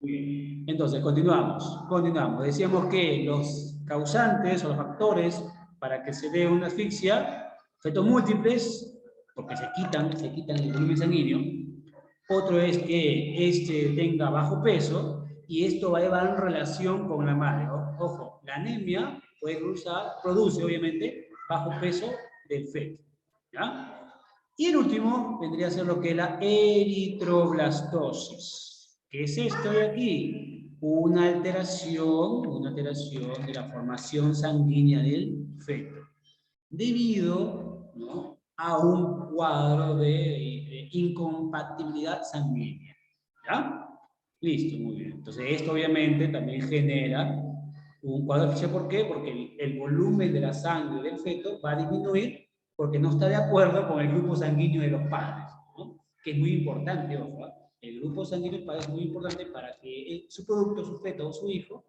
Muy bien. Entonces, continuamos. Decíamos que los causantes o los factores para que se dé una asfixia, efectos múltiples, porque se quitan el volumen sanguíneo. Otro es que este tenga bajo peso y esto va a llevar en relación con la madre. Ojo, la anemia produce obviamente bajo peso del feto. ¿Ya? Y el último vendría a ser lo que es la eritroblastosis. ¿Qué es esto de aquí? Una alteración de la formación sanguínea del feto, debido, ¿no?, a un cuadro de incompatibilidad sanguínea. ¿Ya? Listo, muy bien. Entonces, esto obviamente también genera un cuadro de asfixia. ¿Por qué? Porque el volumen de la sangre del feto va a disminuir porque no está de acuerdo con el grupo sanguíneo de los padres, ¿no? Que es muy importante, ojo, ¿eh? El grupo sanguíneo del padre es muy importante para que su producto, su feto o su hijo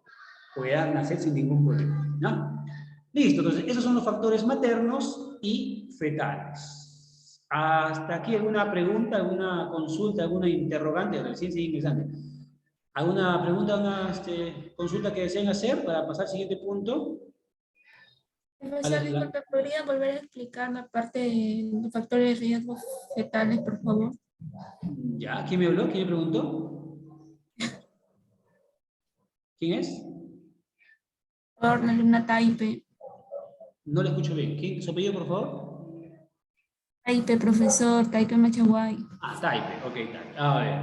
pueda nacer sin ningún problema, ¿no? Listo, entonces esos son los factores maternos y fetales. Hasta aquí alguna pregunta, alguna consulta, alguna interrogante, recién sigue ingresando. ¿Alguna pregunta, una consulta que deseen hacer para pasar al siguiente punto? Profesor, disculpe, ¿podría volver a explicar la parte de los factores de riesgo fetales, por favor? ¿Ya? ¿Quién me habló? ¿Quién me preguntó? ¿Quién es? Por la alumna Taipe. No le escucho bien. ¿Quién? ¿Su apellido, por favor? Taipe, profesor, Taipe Machaguay. Ah, Taipe. Ok, Taipe. A ver.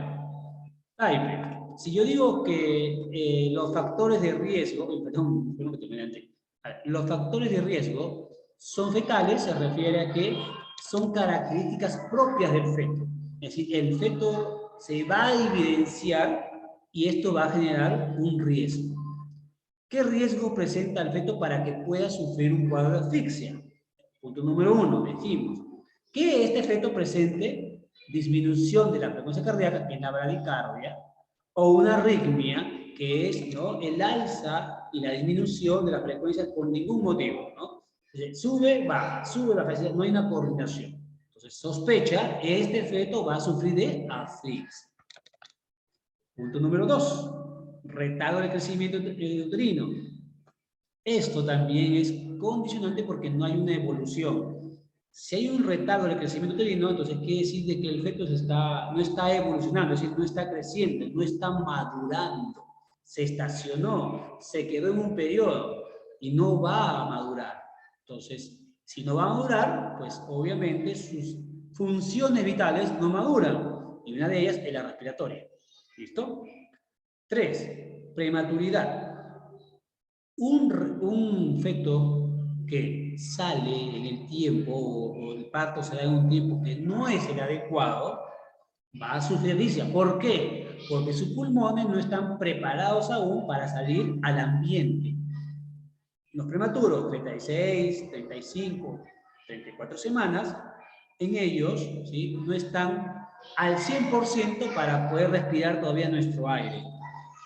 Taipe. Si yo digo que los factores de riesgo, perdón que terminé antes. A ver, los factores de riesgo son fetales, se refiere a que son características propias del feto. Es decir, el feto se va a evidenciar y esto va a generar un riesgo. ¿Qué riesgo presenta el feto para que pueda sufrir un cuadro de asfixia? Punto número 1, dijimos que este feto presente disminución de la frecuencia cardíaca en la bradicardia o una arritmia, que es, ¿no?, el alza y la disminución de la frecuencia por ningún motivo, ¿no? Sube, baja, sube, baja, no hay una coordinación. Entonces, sospecha, este feto va a sufrir de asfixia. Punto número 2, retardo del crecimiento uterino. Esto también es condicionante porque no hay una evolución. Si hay un retardo del crecimiento uterino, entonces quiere decir de que el feto no está evolucionando, es decir, no está creciendo, no está madurando. Se estacionó, se quedó en un periodo y no va a madurar. Entonces, si no va a madurar, pues obviamente sus funciones vitales no maduran. Y una de ellas es la respiratoria. ¿Listo? 3, prematuridad. Un feto que sale en el tiempo o el parto se da en un tiempo que no es el adecuado, va a sufrir asfixia. ¿Por qué? Porque sus pulmones no están preparados aún para salir al ambiente. Los prematuros, 36, 35, 34 semanas, en ellos, ¿sí?, no están al 100% para poder respirar todavía nuestro aire.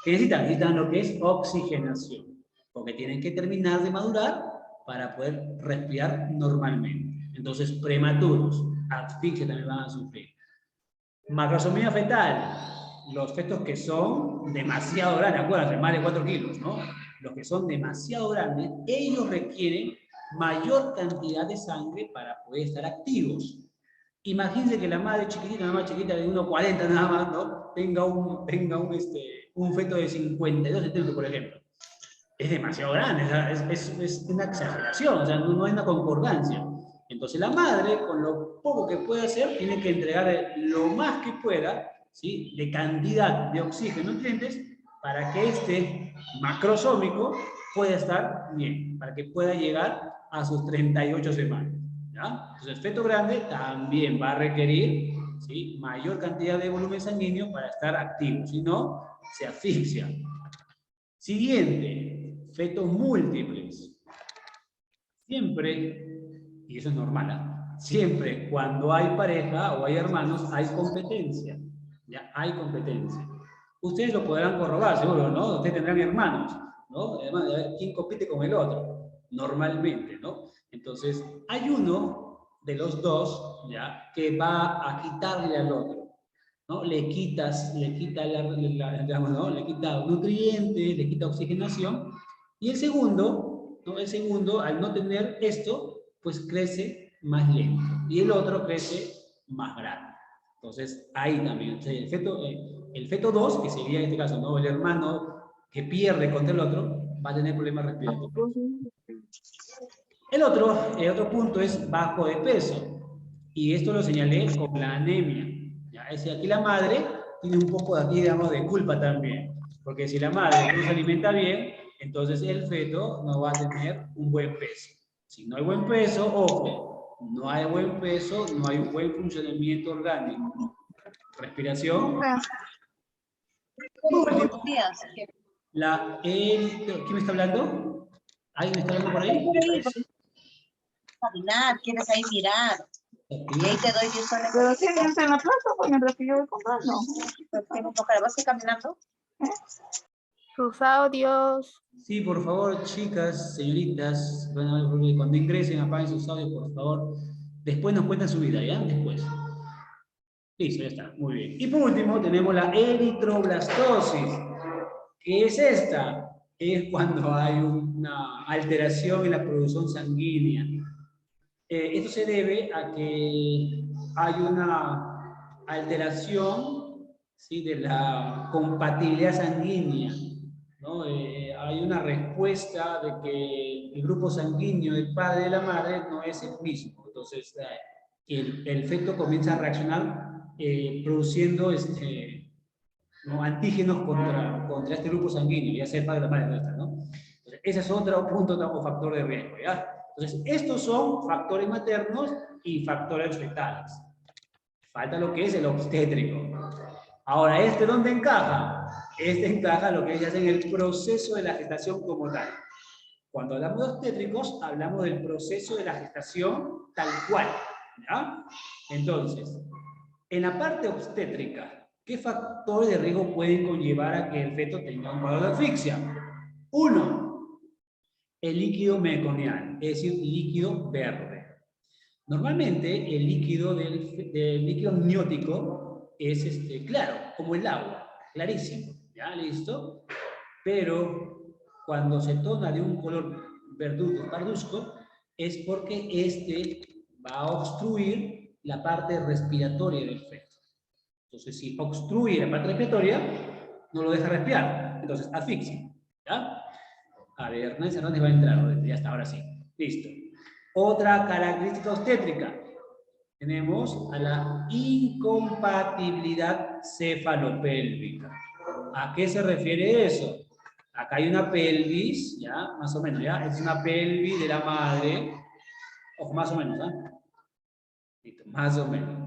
¿Qué necesitan? Necesitan lo que es oxigenación, porque tienen que terminar de madurar para poder respirar normalmente. Entonces, prematuros, asfixia también van a sufrir. Macrosomía fetal, los fetos que son demasiado grandes, acuérdense, más de 4 kilos, ¿no? Los que son demasiado grandes, ellos requieren mayor cantidad de sangre para poder estar activos. Imagínense que la madre chiquitita, una madre chiquita de 1,40 nada más, ¿no?, tenga un feto de 52 centímetros, por ejemplo. Es demasiado grande, es una exageración, o sea, no hay una concordancia. Entonces la madre, con lo poco que puede hacer, tiene que entregar lo más que pueda, ¿sí?, de cantidad de oxígeno y nutrientes para que este macrosómico pueda estar bien, para que pueda llegar a sus 38 semanas. ¿Ya? Entonces el feto grande también va a requerir, ¿sí?, mayor cantidad de volumen sanguíneo para estar activo, si no, se asfixia. Siguiente, fetos múltiples. Siempre, y eso es normal, ¿eh?, siempre cuando hay pareja o hay hermanos, hay competencia. Ya hay competencia. Ustedes lo podrán corroborar, seguro, ¿no? Ustedes tendrán hermanos, ¿no? Además de ver quién compite con el otro, normalmente, ¿no? Entonces, hay uno de los dos, ¿ya?, que va a quitarle al otro. ¿no? Le quita, digamos, ¿no? Le quita nutrientes, le quita oxigenación. Y el segundo, ¿no? El segundo, al no tener esto, pues crece más lento. Y el otro crece más grande. Entonces, ahí también. O sea, el feto 2, que sería en este caso, ¿no? El hermano que pierde contra el otro, va a tener problemas respiratorios. El otro punto es bajo de peso. Y esto lo señalé con la anemia. ¿Ya? Es decir, aquí la madre tiene un poco de, aquí, digamos, de culpa también. Porque si la madre no se alimenta bien, entonces el feto no va a tener un buen peso. Si no hay buen peso, ojo, no hay buen peso, no hay un buen funcionamiento orgánico. Respiración. Buenos días. ¿Quién me está hablando? ¿Alguien me está hablando por ahí? Caminar, quieres ahí mirar. Y ahí te doy 10 soles. Pero si vienes en la plaza, pues mientras que yo voy comprando. ¿Vas a ir caminando? Sus audios. Sí, por favor, chicas, señoritas, cuando ingresen, apaguen sus audios, por favor. Después nos cuentan su vida, ¿ya? Después. Listo, ya está, muy bien. Y por último, tenemos la eritroblastosis. ¿Qué es esta? Es cuando hay una alteración en la producción sanguínea. Esto se debe a que hay una alteración, ¿sí?, de la compatibilidad sanguínea, ¿no? Hay una respuesta de que el grupo sanguíneo del padre y de la madre no es el mismo. Entonces, el feto comienza a reaccionar produciendo ¿no? antígenos contra este grupo sanguíneo, ya sea el padre o la madre nuestra, ¿no? Entonces, ese es otro punto, otro factor de riesgo, ¿ya? Entonces, estos son factores maternos y factores fetales. Falta lo que es el obstétrico. Ahora, ¿dónde encaja? Encaja lo que es en el proceso de la gestación como tal. Cuando hablamos de obstétricos, hablamos del proceso de la gestación tal cual, ¿ya? Entonces, en la parte obstétrica, ¿qué factores de riesgo pueden conllevar a que el feto tenga un cuadro de asfixia? Uno, el líquido meconial, es decir, líquido verde. Normalmente el líquido del líquido amniótico es claro, como el agua, clarísimo, ¿ya? ¿Listo? Pero cuando se torna de un color parduzco, es porque va a obstruir la parte respiratoria del feto. Entonces, si obstruye la parte respiratoria, no lo deja respirar. Entonces, asfixia. ¿Ya? A ver, Hernández va a entrar. Ya está, ahora sí. Listo. Otra característica obstétrica. Tenemos a la incompatibilidad cefalopélvica. ¿A qué se refiere eso? Acá hay una pelvis, ¿ya? Más o menos, ¿ya? Es una pelvis de la madre. Ojo, más o menos, ¿ah? Listo, más o menos.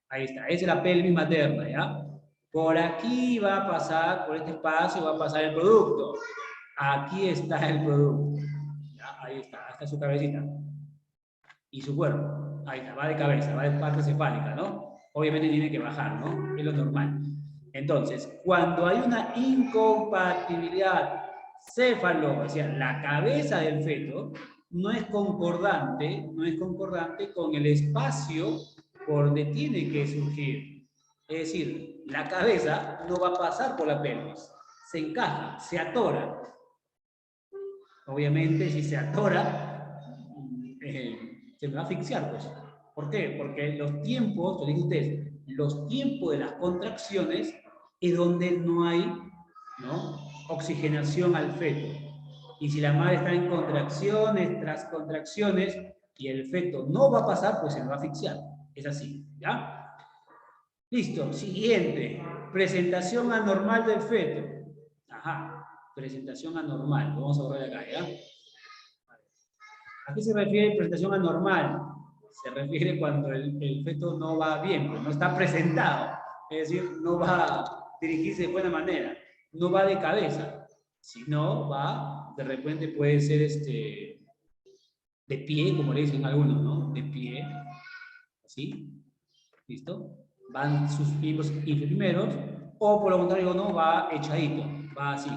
Ahí está, esa es la pelvis materna, ¿ya? Por aquí va a pasar, por este espacio va a pasar el producto. Aquí está el producto. ¿Ya? Ahí está su cabecita. Y su cuerpo. Ahí está, va de cabeza, va de parte cefálica, ¿no? Obviamente tiene que bajar, ¿no? Es lo normal. Entonces, cuando hay una incompatibilidad céfalo, o sea, la cabeza del feto, no es concordante con el espacio por donde tiene que surgir. Es decir, la cabeza no va a pasar por la pelvis, se encaja, se atora. Obviamente, si se atora, se me va a asfixiar, pues. ¿Por qué? Porque los tiempos, lo digo ustedes, los tiempos de las contracciones es donde no hay, ¿no?, oxigenación al feto. Y si la madre está en contracciones tras contracciones y el feto no va a pasar, pues se me va a asfixiar. Es así, ¿ya? Listo, siguiente. Presentación anormal del feto. Ajá, presentación anormal. Vamos a borrar acá, ¿ya? ¿A qué se refiere presentación anormal? Se refiere cuando el feto no va bien, pues no está presentado. Es decir, no va a dirigirse de buena manera. No va de cabeza. Si no, va, de repente puede ser de pie, como le dicen algunos, ¿no? De pie. ¿Así? ¿Listo? Van sus miembros inferiores, o por lo contrario, no, va echadito, va así,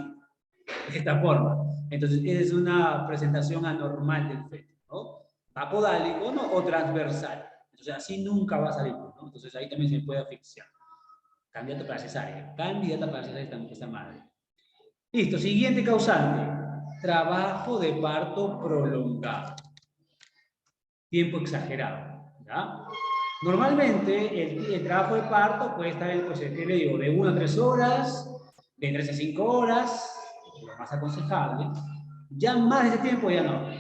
de esta forma. Entonces, es una presentación anormal del feto, ¿no? Va podálico, ¿no?, o transversal. Entonces, así nunca va a salir, ¿no? Entonces, ahí también se puede asfixiar. Candidata para cesárea. Candidata para cesárea esta madre. Listo, siguiente causante. Trabajo de parto prolongado. Tiempo exagerado. ¿Ya? Normalmente el trabajo de parto puede estar en, pues, ¿qué le digo? De 1 a 3 horas, de 3 a 5 horas, lo más aconsejable. Ya más de ese tiempo ya no.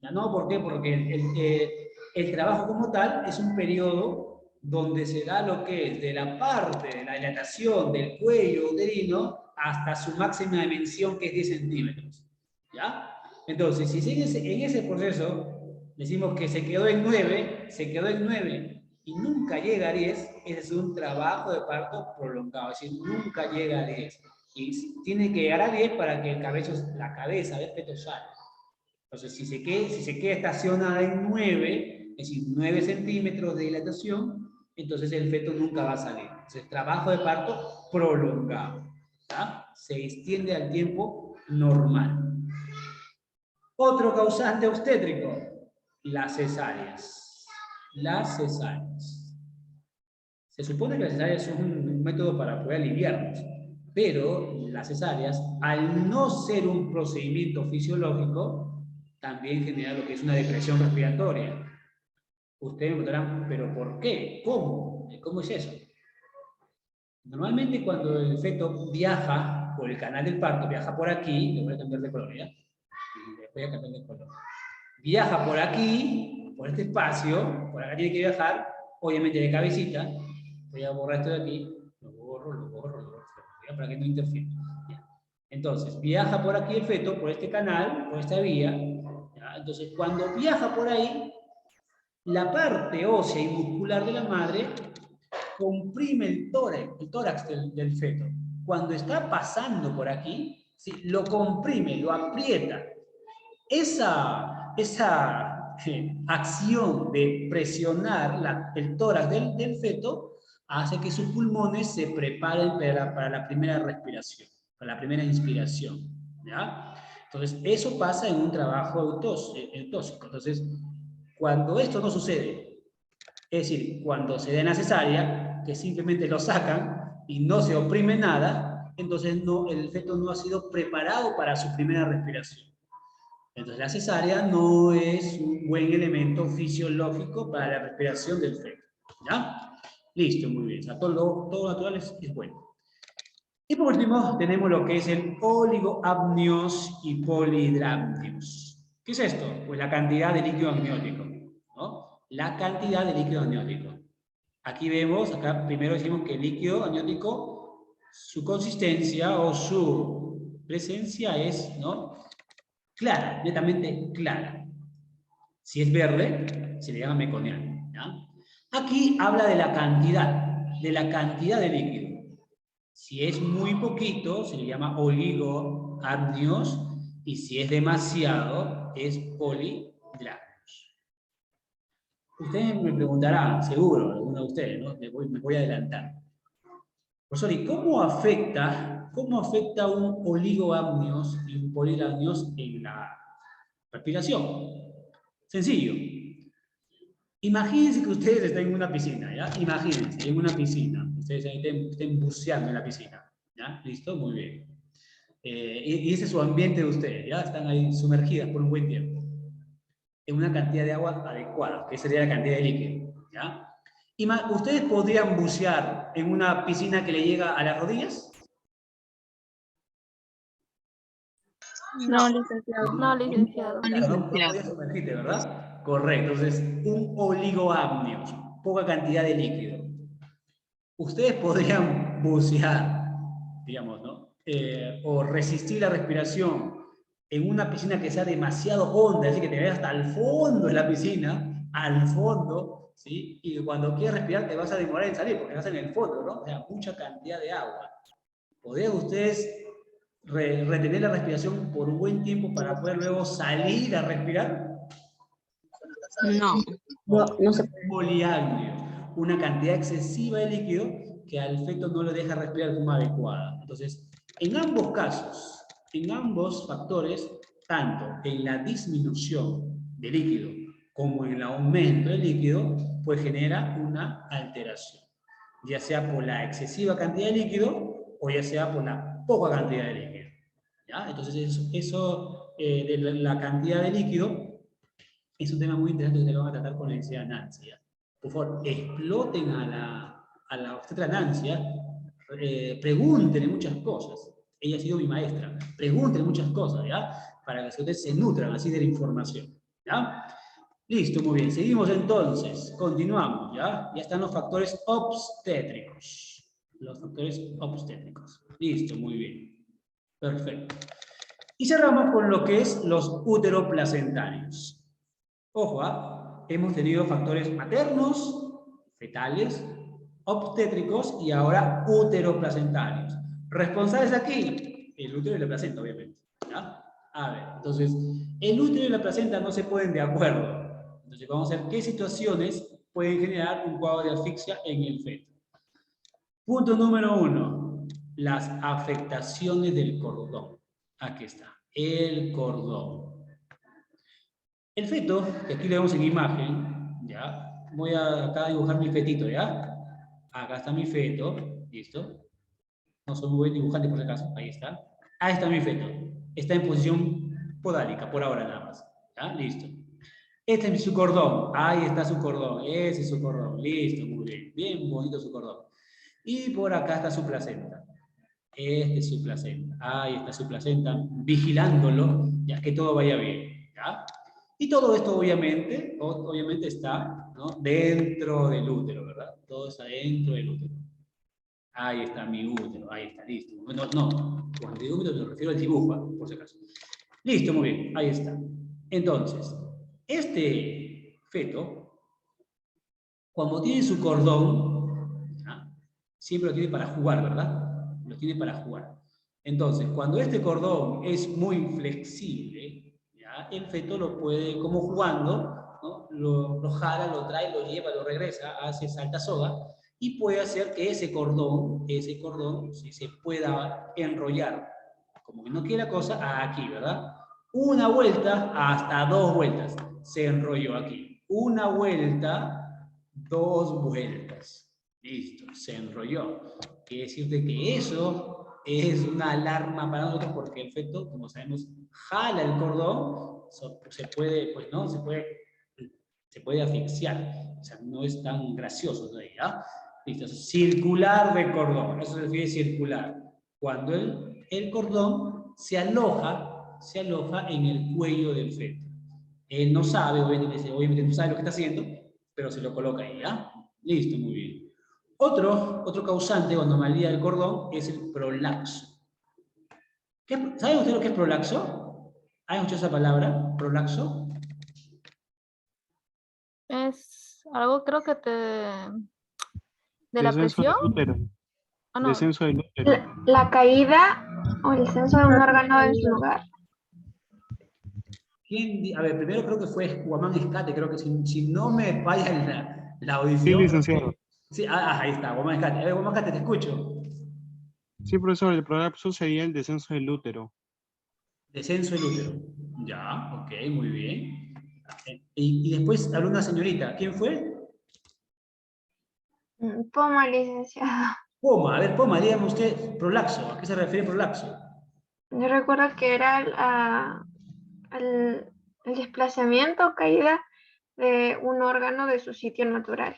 Ya no, ¿por qué? Porque el trabajo como tal es un periodo donde se da lo que es de la parte de la dilatación del cuello uterino hasta su máxima dimensión, que es 10 centímetros. ¿Ya? Entonces, si en ese proceso decimos que se quedó en 9 y nunca llega a 10, ese es un trabajo de parto prolongado, es decir, nunca llega a 10. Y tiene que llegar a 10 para que la cabeza del feto salga. Entonces, si se queda estacionada en 9, es decir, 9 centímetros de dilatación, entonces el feto nunca va a salir. Entonces, trabajo de parto prolongado. ¿Ya? Se extiende al tiempo normal. Otro causante obstétrico, las cesáreas. Las cesáreas. Se supone que las cesáreas son un método para poder aliviarnos, pero las cesáreas, al no ser un procedimiento fisiológico, también genera lo que es una depresión respiratoria. Ustedes me preguntarán, ¿pero por qué? ¿Cómo? ¿Cómo es eso? Normalmente cuando el feto viaja por el canal del parto, viaja por aquí, le voy a cambiar de color, ¿ya? Le voy a cambiar de color. Viaja por aquí, por este espacio, por acá tiene que viajar, obviamente de cabecita. Voy a borrar esto de aquí, lo borro, para que no interfiera. Entonces, viaja por aquí el feto, por este canal, por esta vía. ¿Ya? Entonces, cuando viaja por ahí, la parte ósea y muscular de la madre comprime el tórax del feto. Cuando está pasando por aquí, ¿sí? Lo comprime, lo aprieta. Esa acción de presionar el tórax del feto hace que sus pulmones se preparen para la primera respiración, para la primera inspiración. ¿Ya? Entonces, eso pasa en un trabajo eutóxico. Entonces, cuando esto no sucede, es decir, cuando se da la cesárea, que simplemente lo sacan y no se oprime nada, entonces el feto no ha sido preparado para su primera respiración. Entonces la cesárea no es un buen elemento fisiológico para la respiración del feto. ¿Ya? Listo, muy bien. O sea, todo natural es bueno. Y por último tenemos lo que es el oligoamnios y polihidramnios. ¿Qué es esto? Pues la cantidad de líquido amniótico, ¿no? La cantidad de líquido amniótico. Aquí vemos, acá primero decimos que el líquido amniótico, su consistencia o su presencia es, ¿no? Clara, netamente clara. Si es verde, se le llama meconial. ¿Ya? Aquí habla de la cantidad de líquido. Si es muy poquito, se le llama oligoamnios, y si es demasiado, es polihidramnios. Ustedes me preguntarán, seguro, alguno de ustedes, ¿no? Me voy a adelantar. Profesor, ¿y cómo afecta un oligoamnios y un polihidramnios en la respiración? Sencillo. Imagínense que ustedes están en una piscina, ¿ya? Imagínense, en una piscina. Ustedes estén buceando en la piscina, ¿ya? ¿Listo? Muy bien. Y ese es su ambiente de ustedes, ¿ya? Están ahí sumergidas por un buen tiempo. En una cantidad de agua adecuada, que sería la cantidad de líquido, ¿ya? ¿Ustedes podrían bucear en una piscina que le llega a las rodillas? No, licenciado. No, licenciado. No podías sumergirte, ¿verdad? Correcto. Entonces, un oligoamnios, poca cantidad de líquido. Ustedes podrían bucear, digamos, ¿no? O resistir la respiración en una piscina que sea demasiado honda, así que te veas hasta el fondo de la piscina, al fondo, ¿sí? Y cuando quieras respirar te vas a demorar en salir, porque estás en el fondo, ¿no? O sea, mucha cantidad de agua. ¿Podrían ustedes retener la respiración por un buen tiempo para poder luego salir a respirar? No se puede. Poliagrio, una cantidad excesiva de líquido que al feto no le deja respirar de forma adecuada. Entonces, en ambos casos, en ambos factores, tanto en la disminución de líquido como en el aumento del líquido, pues genera una alteración. ya sea por la excesiva cantidad de líquido o ya sea por la poca cantidad de líquido. ¿Ya? Entonces, eso de la cantidad de líquido es un tema muy interesante que lo van a tratar con la licenciada Nancy. ¿Ya? Por favor, exploten a la obstetra Nancy, pregúntenle muchas cosas. Ella ha sido mi maestra. Pregúntenle muchas cosas, ¿ya? Para que ustedes se nutran así de la información. ¿Ya? Listo, muy bien. Seguimos entonces. Continuamos, ¿ya? Ya están los factores obstétricos. Los factores obstétricos. Listo, muy bien. Perfecto. Y cerramos con lo que es los uteroplacentarios. Ojo, hemos tenido factores maternos, fetales, obstétricos y ahora uteroplacentarios. Responsables aquí, el útero y la placenta, obviamente. ¿Ya? A ver, entonces, el útero y la placenta no se ponen de acuerdo. Entonces, vamos a ver qué situaciones pueden generar un cuadro de asfixia en el feto. Punto número 1, las afectaciones del cordón. Aquí está, el cordón. El feto, que aquí le vemos en imagen, ¿ya? Voy a acá a dibujar mi fetito, ¿ya? Acá está mi feto, ¿listo? No soy muy buen dibujante por si acaso, ahí está. Ahí está mi feto. Está en posición podálica, por ahora nada más. ¿Ya? Listo. Este es su cordón. Ahí está su cordón. Ese es su cordón. Listo, muy bien. Bien bonito su cordón. Y por acá está su placenta. Este es su placenta. Ahí está su placenta, vigilándolo, ya que todo vaya bien. ¿Ya? Y todo esto obviamente está, ¿no?, dentro del útero, ¿verdad? Todo está dentro del útero. Ahí está mi útero, ahí está, listo. No, cuando digo útero me refiero al dibujo, por si acaso. Listo, muy bien, ahí está. Entonces, este feto, cuando tiene su cordón, ¿ya?, siempre lo tiene para jugar, ¿verdad? Lo tiene para jugar. Entonces, cuando este cordón es muy flexible, ¿ya?, el feto lo puede, como jugando, ¿no?, lo jala, lo trae, lo lleva, lo regresa, hace salta soga, y puede hacer que ese cordón sí, se pueda enrollar, como que no quiere la cosa, aquí, ¿verdad? Una vuelta hasta 2 vueltas se enrolló aquí. Una vuelta, 2 vueltas. Listo, se enrolló. Quiere decirte que eso es una alarma para nosotros porque el feto, como sabemos, jala el cordón, se puede, pues no, se puede asfixiar. O sea, no es tan gracioso, ¿no? ¿Ya? Listo, circular de cordón, eso se refiere a circular. Cuando el cordón se aloja en el cuello del feto. Él no sabe, obviamente no sabe lo que está haciendo, pero se lo coloca ahí, ¿ya? Listo, muy bien. Otro causante o anomalía del cordón es el prolapso. ¿Saben ustedes lo que es prolapso? ¿Han escuchado esa palabra? ¿Prolapso? Es algo creo que de la Descenso presión. del útero. ¿O no? Descenso del útero. La caída o el descenso de un órgano de su lugar. A ver, primero creo que fue Guamán Escate, creo que si no me falla la audición. Sí, licenciado. Sí, ahí está, Guamán Escate. A ver, Guamán Escate, te escucho. Sí, profesor, el prolapso sería el descenso del útero. Descenso del útero. Ya, ok, muy bien. Y después habló una señorita. ¿Quién fue? Poma, licenciado. Poma, a ver, Poma, dígame usted, prolapso. ¿A qué se refiere prolapso? Yo recuerdo que era el desplazamiento o caída de un órgano de su sitio natural.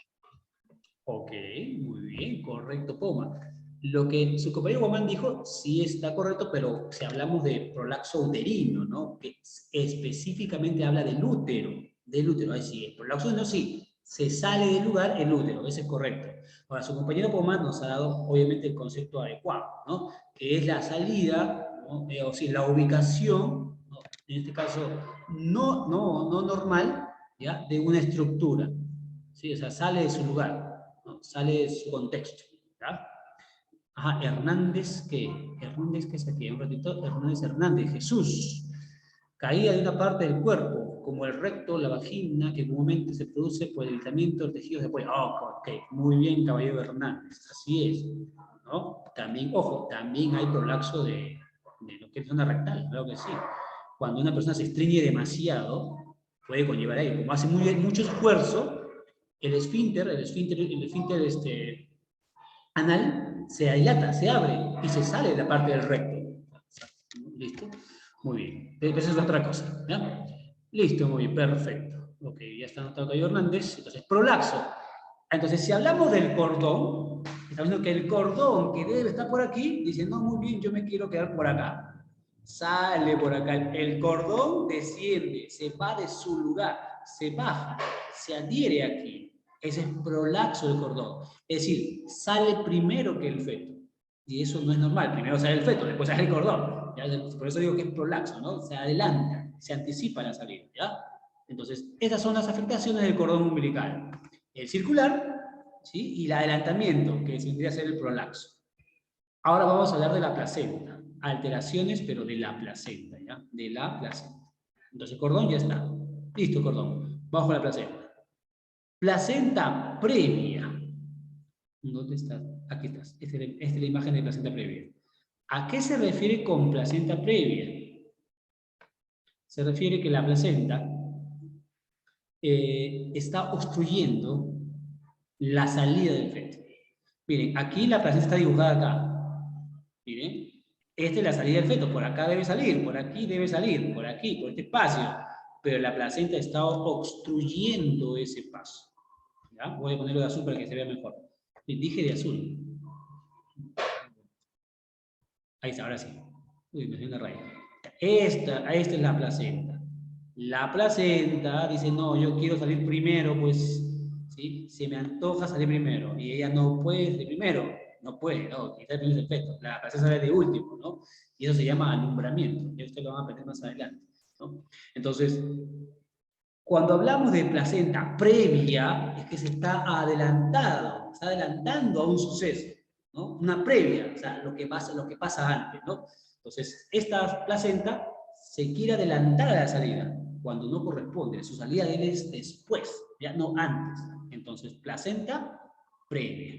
Ok, muy bien, correcto, Poma. Lo que su compañero Guamán dijo sí está correcto, pero si hablamos de prolapso uterino, ¿no?, que específicamente habla del útero, ahí sí, el prolapso uterino sí, se sale del lugar el útero, ese es correcto. Ahora, su compañero Poma nos ha dado, obviamente, el concepto adecuado, ¿no?, que es la salida, ¿no?, o sea, la ubicación, ¿no?, en este caso, no normal, ¿ya?, de una estructura, ¿sí? O sea, sale de su lugar, ¿no?, sale de su contexto, ¿ya? Ajá, Hernández, Hernández, ¿qué es aquí? Un ratito, Hernández, Jesús. Caída de una parte del cuerpo, como el recto, la vagina, que comúnmente se produce por el debilitamiento de tejidos de apoyo. Ok, muy bien, caballero Hernández, así es, ¿no? También, ojo, también hay prolapso de lo que es zona rectal, claro que sí. Cuando una persona se estreñe demasiado, puede conllevar ahí, como hace mucho esfuerzo, el esfínter anal se dilata, se abre y se sale de la parte del recto. ¿Listo? Muy bien. Pero esa es otra cosa. ¿Ya? Listo, muy bien, perfecto. Ok, ya está anotado Cayo Hernández. Entonces, prolaxo. Entonces, si hablamos del cordón, estamos viendo que el cordón que debe estar por aquí, dice, no, muy bien, yo me quiero quedar por acá. Sale por acá. El cordón desciende, se va de su lugar, se baja, se adhiere aquí. Ese es prolaxo del cordón. Es decir, sale primero que el feto. Y eso no es normal. Primero sale el feto, después sale el cordón. ¿Ya? Por eso digo que es prolaxo, ¿no? Se adelanta, se anticipa la salida, ¿ya? Entonces, estas son las afectaciones del cordón umbilical. El circular, ¿sí? Y el adelantamiento, que vendría a ser el prolaxo. Ahora vamos a hablar de la placenta. Alteraciones, pero de la placenta, ¿ya? De la placenta. Entonces, cordón ya está. Listo, cordón. Vamos con la placenta. Placenta previa. ¿Dónde está? Aquí estás. Esta es la imagen de placenta previa. ¿A qué se refiere con placenta previa? Se refiere que la placenta está obstruyendo la salida del feto. Miren, aquí la placenta está dibujada acá. Miren, esta es la salida del feto. Por acá debe salir, por aquí debe salir, por aquí, por este espacio. Pero la placenta está obstruyendo ese paso. ¿Ya? Voy a ponerlo de azul para que se vea mejor. Dije de azul. Ahí está, ahora sí. Uy, me dio una raya. Esta es la placenta. La placenta dice, no, yo quiero salir primero, pues, ¿sí? Se me antoja salir primero. Y ella no puede salir primero. No puede, no, quizás primero es el feto. La placenta sale de último, ¿no? Y eso se llama alumbramiento. Y esto lo van a aprender más adelante, ¿no? Entonces, cuando hablamos de placenta previa, es que se está adelantando a un suceso, ¿no? Una previa, o sea, lo que pasa antes, ¿no? Entonces, esta placenta se quiere adelantar a la salida, cuando no corresponde, su salida es después, ya no antes. Entonces, placenta previa.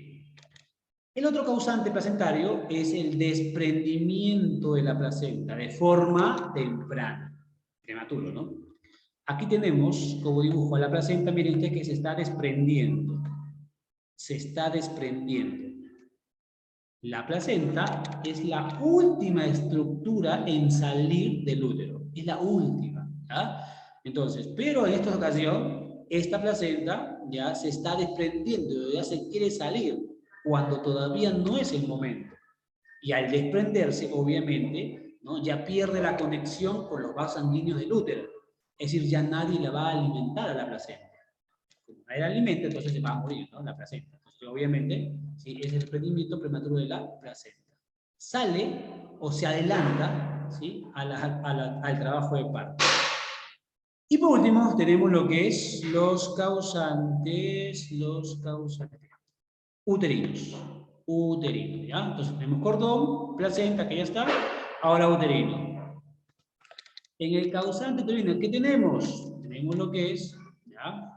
El otro causante placentario es el desprendimiento de la placenta de forma temprana, prematuro, ¿no? Aquí tenemos como dibujo a la placenta, miren ustedes que se está desprendiendo. Se está desprendiendo. La placenta es la última estructura en salir del útero. Es la última, ¿ya? Entonces, pero en esta ocasión, esta placenta ya se está desprendiendo, ya se quiere salir, cuando todavía no es el momento. Y al desprenderse, obviamente, ¿no? Ya pierde la conexión con los vasos sanguíneos del útero. Es decir, ya nadie la va a alimentar a la placenta. Como nadie la alimenta, entonces se va a morir, ¿no? La placenta. Entonces, obviamente, ¿sí? Es el desprendimiento prematuro de la placenta. Sale o se adelanta, ¿sí? Al trabajo de parto. Y por último, tenemos lo que es los causantes uterinos. Uterino, ¿ya? Entonces tenemos cordón, placenta, que ya está, ahora uterino. En el causante uterino, ¿qué tenemos? Tenemos lo que es, ¿ya?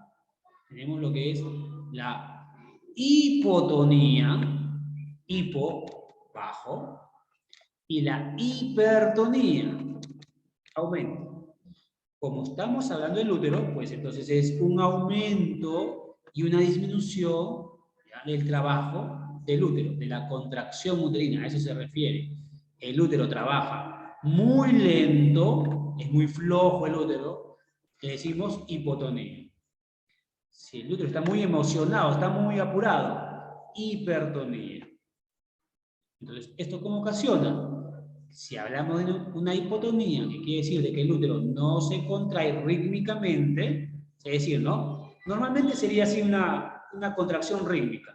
Tenemos lo que es la hipotonía, hipo, bajo, y la hipertonía, aumento. Como estamos hablando del útero, pues entonces es un aumento y una disminución, ¿ya? Del trabajo del útero, de la contracción uterina, a eso se refiere. El útero trabaja muy lento, es muy flojo el útero, le decimos hipotonía. Si el útero está muy emocionado, está muy apurado, hipertonía. Entonces, ¿esto cómo ocasiona? Si hablamos de una hipotonía, que quiere decir de que el útero no se contrae rítmicamente, es decir, ¿no? Normalmente sería así una contracción rítmica.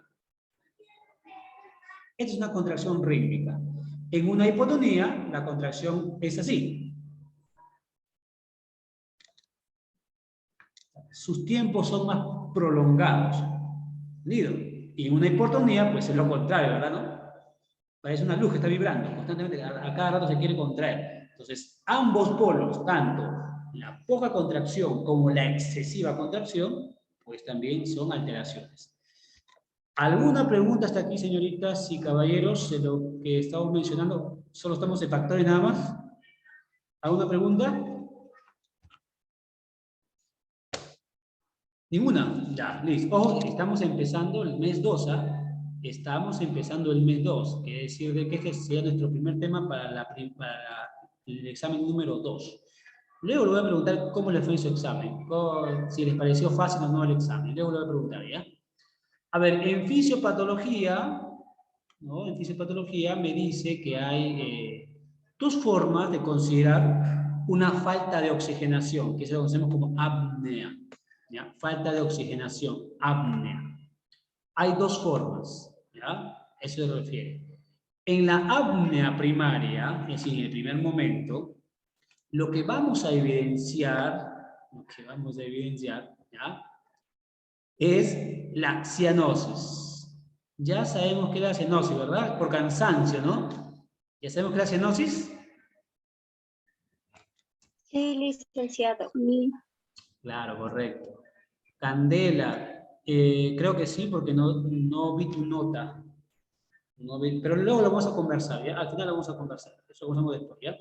Esta es una contracción rítmica. En una hipotonía, la contracción es así. Sus tiempos son más prolongados. ¿Entendido? Y en una hipotonía, pues es lo contrario, ¿verdad? ¿No? Parece una luz que está vibrando constantemente, a cada rato se quiere contraer. Entonces, ambos polos, tanto la poca contracción como la excesiva contracción, pues también son alteraciones. ¿Alguna pregunta hasta aquí, señoritas y caballeros, de lo que estamos mencionando? ¿Solo estamos en factores nada más? ¿Alguna pregunta? ¿Ninguna? Ya, listo. Ojo, estamos empezando el mes 2, ¿ah? estamos empezando el mes 2, quiere decir de que este sería nuestro primer tema para el examen número 2. Luego le voy a preguntar cómo les fue su examen, si les pareció fácil o no el examen. Luego le voy a preguntar, ¿ya? A ver, en fisiopatología, ¿no? En fisiopatología me dice que hay dos formas de considerar una falta de oxigenación, que eso lo conocemos como apnea. ¿Ya? Falta de oxigenación, apnea. Hay dos formas, ¿ya? Eso se refiere. En la apnea primaria, es decir, en el primer momento, lo que vamos a evidenciar, ¿ya? Es la cianosis. Ya sabemos que es la cianosis, ¿verdad? Por cansancio, ¿no? ¿Ya sabemos que es la cianosis? Sí, licenciado. Claro, correcto. Candela, creo que sí, porque no vi tu nota. No vi, pero luego lo vamos a conversar, ¿ya? Al final lo vamos a conversar. Eso lo conversamos después, ¿ya?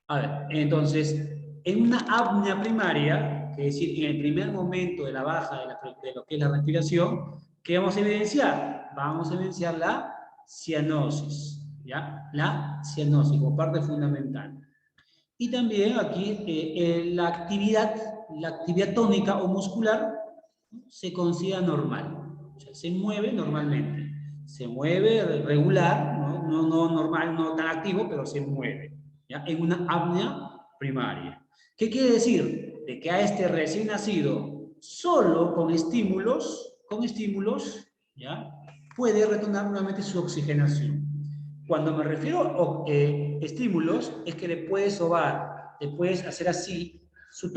A ver, entonces, en una apnea primaria, que es decir, en el primer momento de la baja de lo que es la respiración, ¿qué vamos a evidenciar? Vamos a evidenciar la cianosis, ¿ya? La cianosis como parte fundamental. Y también aquí la actividad tónica o muscular se considera normal, o sea, se mueve normalmente, se mueve regular, no normal, no tan activo, pero se mueve, ¿ya? En una apnea primaria. ¿Qué quiere decir? De que a este recién nacido, solo con estímulos, ¿ya? Puede retornar nuevamente su oxigenación. Cuando me refiero a estímulos, es que le puedes sobar, le puedes hacer así, su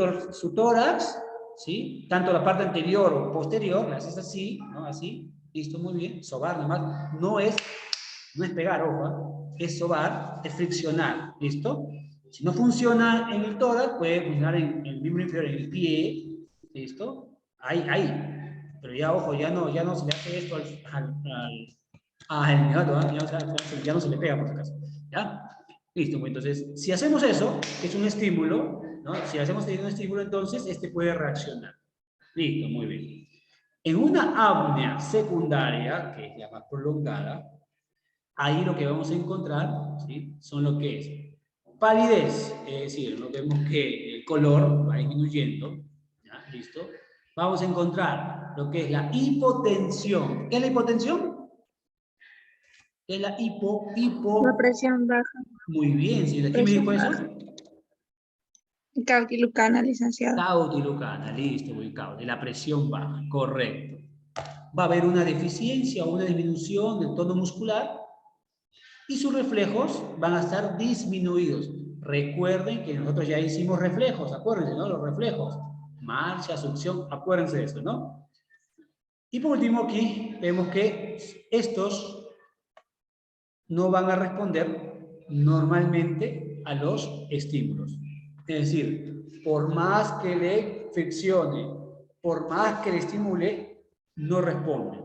tórax, ¿sí? Tanto la parte anterior o posterior, le haces así, ¿no? Así, listo, muy bien, sobar nomás, no es pegar, ojo, es sobar, es friccionar, ¿listo? Si no funciona en el tórax, puede funcionar en el miembro inferior, en el pie, ¿listo? Ahí. Pero ya, ojo, ya no se le hace esto al neonato, ¿eh? Ya no se le pega por si acaso, ¿ya? Listo, pues entonces, si hacemos eso, que es un estímulo, ¿no? Si hacemos un estímulo, entonces este puede reaccionar. Listo, muy bien. En una apnea secundaria, que es la más prolongada, ahí lo que vamos a encontrar, ¿sí? Son lo que es palidez, es decir, no vemos que el color va disminuyendo, ¿ya? Listo. Vamos a encontrar lo que es la hipotensión. ¿Qué es la hipotensión? ¿Qué es la La presión baja. Muy bien, señora. ¿Quién me dijo eso? Caudilucana, licenciado. Caudilucana, listo, muy de la presión baja, correcto. Va a haber una deficiencia o una disminución del tono muscular y sus reflejos van a estar disminuidos. Recuerden que nosotros ya hicimos reflejos, acuérdense, ¿no? Los reflejos, marcha, succión, acuérdense de eso, ¿no? Y por último aquí vemos que estos no van a responder normalmente a los estímulos. Es decir, por más que le friccione, por más que le estimule, no responde.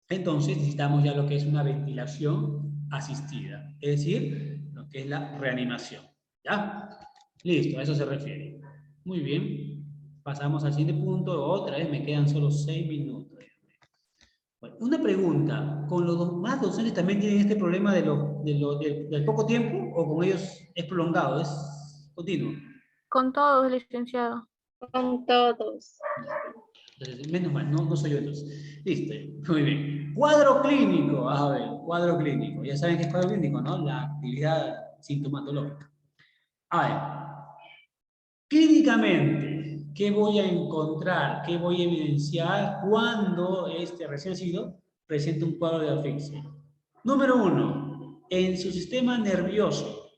Entonces necesitamos ya lo que es una ventilación asistida, es decir, lo que es la reanimación. ¿Ya? Listo, a eso se refiere. Muy bien. Pasamos al siguiente punto. Otra vez me quedan solo 6 minutos. Bueno, una pregunta. ¿Con los más docentes también tienen este problema del poco tiempo o con ellos es prolongado, es continuo? Con todos, licenciado. Con todos. Entonces, menos mal, no soy yo entonces. Listo, muy bien. Cuadro clínico. A ver, cuadro clínico. Ya saben qué es cuadro clínico, ¿no? La actividad sintomatológica. A ver. Clínicamente, ¿qué voy a encontrar? ¿Qué voy a evidenciar cuando este recién nacido presenta un cuadro de asfixia? Número 1, en su sistema nervioso,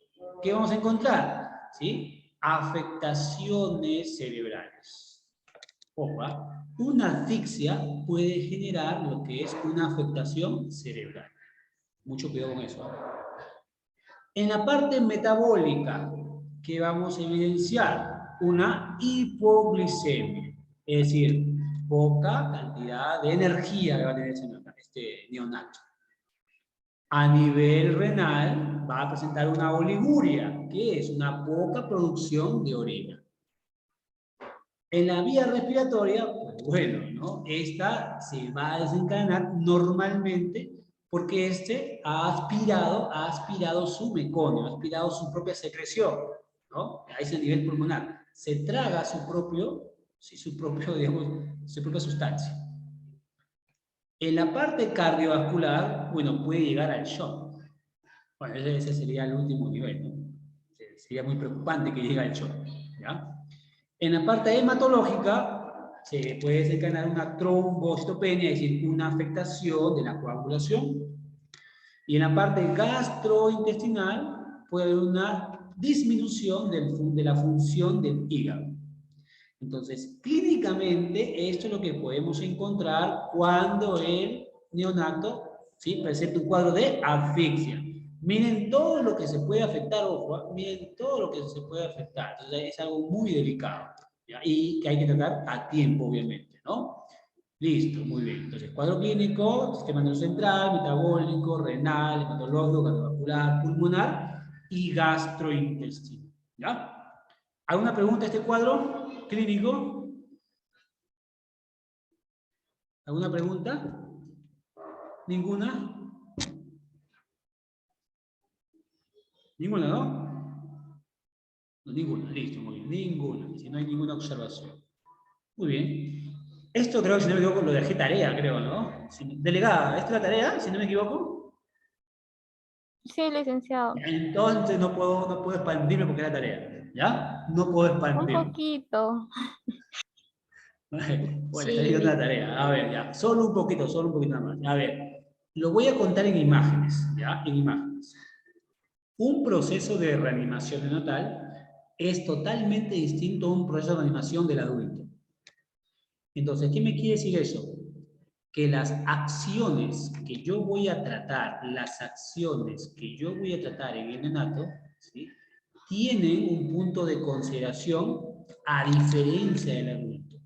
¿qué vamos a encontrar? ¿Sí? Afectaciones cerebrales. Ojo, una asfixia puede generar lo que es una afectación cerebral. Mucho cuidado con eso. En la parte metabólica, ¿qué vamos a evidenciar? Una hipoglicemia, es decir, poca cantidad de energía que va a tener este neonato. A nivel renal va a presentar una oliguria, que es una poca producción de orina. En la vía respiratoria, pues bueno, ¿no? Esta se va a desencadenar normalmente porque ha aspirado su meconio, ha aspirado su propia secreción, ¿no? Ahí es el nivel pulmonar. Se traga digamos, su propia sustancia. En la parte cardiovascular, bueno, puede llegar al shock. Bueno, ese sería el último nivel, ¿no? Sería muy preocupante que llegue al shock, ¿ya? En la parte hematológica, se puede desencadenar una trombocitopenia, es decir, una afectación de la coagulación. Y en la parte gastrointestinal, puede haber una disminución de la función del hígado. Entonces, clínicamente, esto es lo que podemos encontrar cuando el neonato, ¿sí?, presenta un cuadro de asfixia. Miren todo lo que se puede afectar, ojo, miren todo lo que se puede afectar. Entonces, es algo muy delicado, ¿ya? Y que hay que tratar a tiempo, obviamente, ¿no? Listo, muy bien. Entonces, cuadro clínico, sistema nervioso central, metabólico, renal, hematológico, cardiovascular, pulmonar y gastrointestino, ¿ya? ¿Alguna pregunta a este cuadro clínico? ¿Alguna pregunta? ¿Ninguna? ¿Ninguna, no? No, ninguna, listo, muy bien, ninguna. Si no hay ninguna observación. Muy bien. Esto creo que, si no me equivoco, lo dejé tarea, creo, ¿no? Delegada, ¿esta es la tarea, si no me equivoco? Sí, licenciado. Entonces no puedo expandirme porque era tarea, ¿ya? No puedo Un expandirme. poquito. Bueno, está Sí, llegando la tarea. A ver, ya. Solo un poquito nada más. A ver, lo voy a contar en imágenes, ¿ya? En imágenes. Un proceso de reanimación neonatal es totalmente distinto a un proceso de reanimación del adulto. Entonces, ¿qué me quiere decir eso? Que las acciones que yo voy a tratar, en el neonato, ¿sí?, tienen un punto de consideración a diferencia del adulto.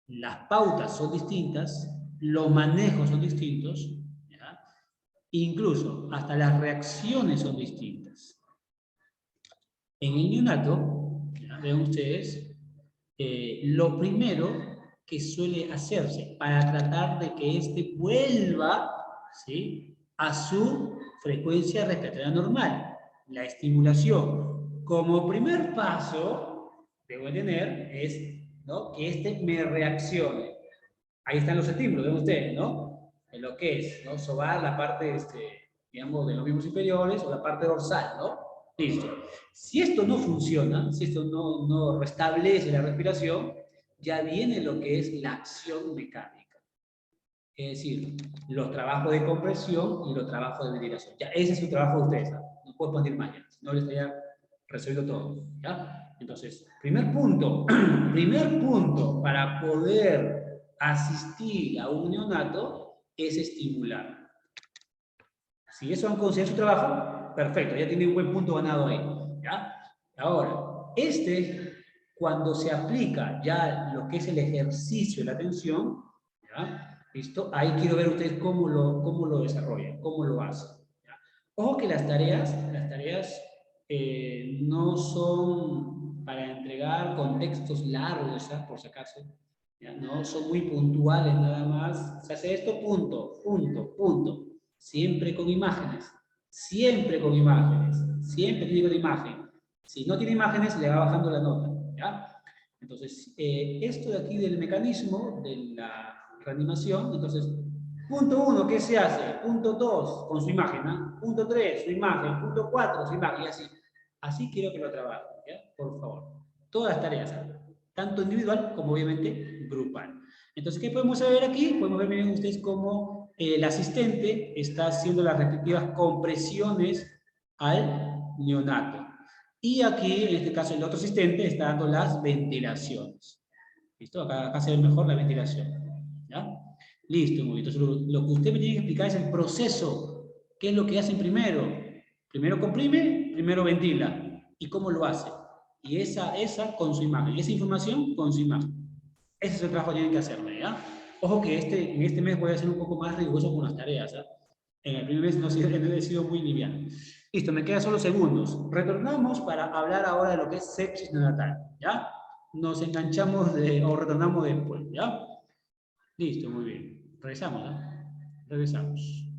Las pautas son distintas, los manejos son distintos, ¿ya? Incluso hasta las reacciones son distintas. En el neonato, vean ustedes, lo primero que suele hacerse para tratar de que éste vuelva, ¿sí?, a su frecuencia respiratoria normal, la estimulación. Como primer paso, debo tener, es, ¿no?, que éste me reaccione. Ahí están los estímulos, ven ustedes, ¿no? En lo que es, ¿no?, sobar la parte, digamos, de los miembros inferiores o la parte dorsal, ¿no? Listo. Si esto no funciona, si esto no restablece la respiración, ya viene lo que es la acción mecánica. Es decir, los trabajos de compresión y los trabajos de ventilación. Ya, ese es un trabajo de ustedes, ¿no? No puedo expandir más ya, no les estaría resuelto todo, ¿ya? Entonces, primer punto para poder asistir a un neonato es estimular. Si eso han considerado su trabajo, perfecto, ya tiene un buen punto ganado ahí, ¿ya? Ahora, cuando se aplica ya lo que es el ejercicio de la atención, ¿ya? ¿Listo? Ahí quiero ver ustedes cómo lo desarrollan, cómo lo hacen, ¿ya? Ojo que las tareas no son para entregar contextos largos, ¿ya?, por si acaso, ¿ya? No son muy puntuales nada más. Se hace esto, punto, punto, punto. Siempre con imágenes, siempre tiene con imagen. Si no tiene imágenes, le va bajando la nota, ¿ya? Entonces, esto de aquí del mecanismo de la reanimación, entonces, punto 1, ¿qué se hace? Punto 2, con su imagen, ¿no? Punto 3, su imagen. Punto 4, su imagen, y así. Así quiero que lo trabajen, ¿ya? Por favor. Todas las tareas, tanto individual como obviamente grupal. Entonces, ¿qué podemos ver aquí? Podemos ver bien ustedes cómo el asistente está haciendo las respectivas compresiones al neonato. Y aquí, en este caso, el otro asistente está dando las ventilaciones. ¿Listo? Acá se ve mejor la ventilación, ¿ya? Listo, muy bien. Entonces, lo que usted me tiene que explicar es el proceso. ¿Qué es lo que hacen primero? Primero comprime, primero ventila. ¿Y cómo lo hace? Y esa con su imagen. Esa información con su imagen. Ese es el trabajo que tienen que hacerme, ¿ya? Ojo que en este mes voy a ser un poco más riguroso con las tareas, ¿ya? En el primer mes no he sido muy liviano. Listo, me quedan solo segundos. Retornamos para hablar ahora de lo que es sepsis neonatal, ¿ya? nos enganchamos o retornamos después, ¿ya? Listo, muy bien. Regresamos, ¿no? Regresamos.